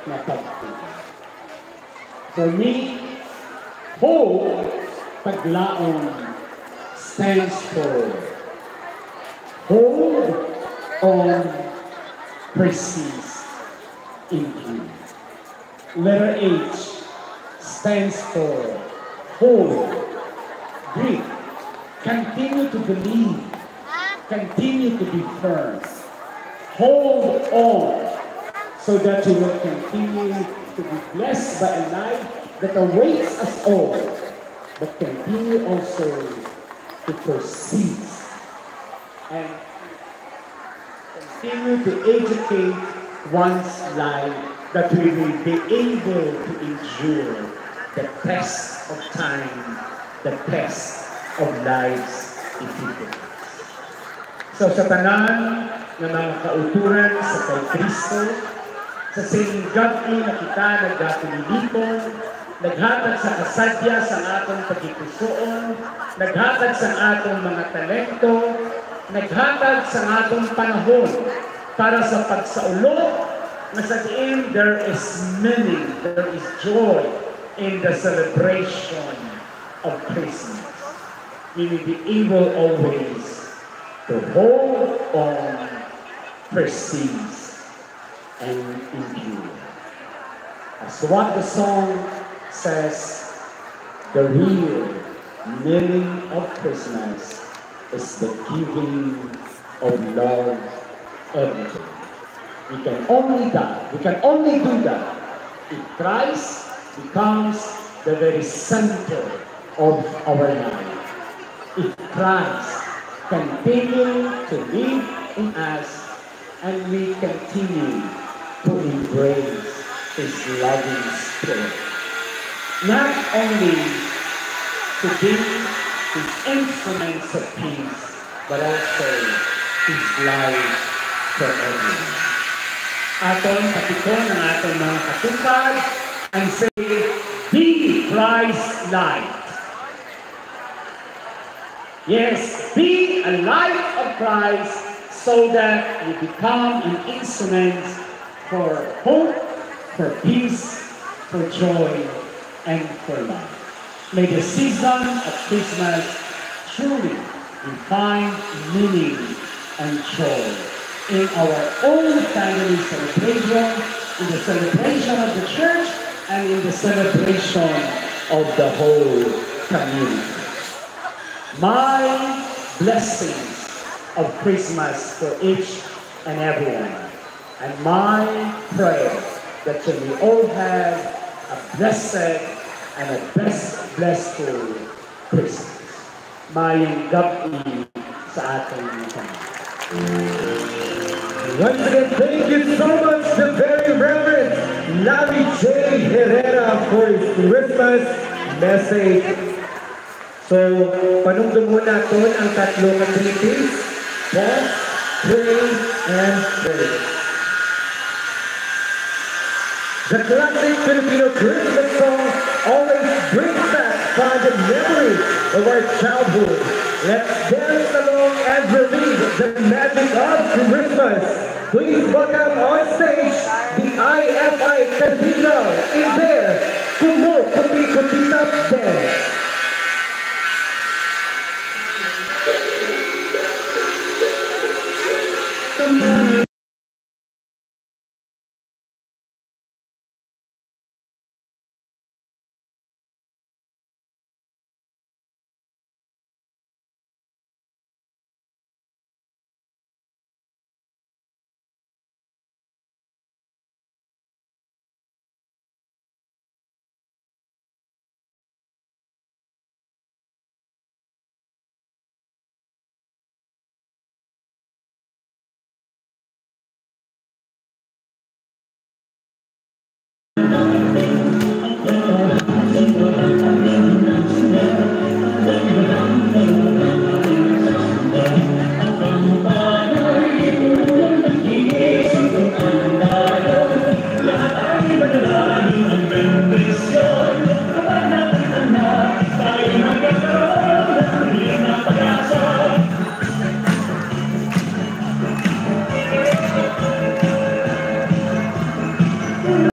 na pagtuon. For me, hope, paglaon, stands for hold on, persist in Him. Letter H stands for hold, grip, continue to believe, continue to be firm. Hold on so that you will continue to be blessed by a life that awaits us all, but continue also to persist and continue to educate one's life that we will be able to endure the test of time, the test of life's difficulties. So sa tanan ng mga kauturan sa kay Kristo, sa sining gabi na kita nagdapilipon, naghatag sa kasadya sa atong pagkipusoon, naghatag sa atong mga talento, naghatag sa atong panahon para sa pagsaulo na sa diin there is meaning, there is joy in the celebration of Christmas. We will be able always to hold on, persist, and endure. As what the song says, the real meaning of Christmas is the giving of love every day. We can only do that if Christ becomes the very center of our life. If Christ continue to live in us and we continue to embrace His loving Spirit. Not only to be His instruments of peace, but also His life for everyone. Atong patikon ng atong mga katupad and say, be Christ's light. Yes, be a light of Christ so that you become an instrument for hope, for peace, for joy, and for love. May the season of Christmas truly find meaning and joy in our own family celebration, in the celebration of the church, and in the celebration of the whole community. My blessings of Christmas for each and everyone, and my prayer that you may all have a blessed and a blessful Christmas. Mayang gabi sa ating mga. Once again, thank you so much, the very Reverend Larry J. Herrera, for his Christmas message. So, panungdong muna ito ang tatlong activities: pause, pray, and pray. The classic Filipino Christmas song always brings back fond memories of our childhood. Let's dance along and relive the magic of Christmas. Please welcome on stage the IFI Cathedral in their Kumo Kuti Kutitap Dance.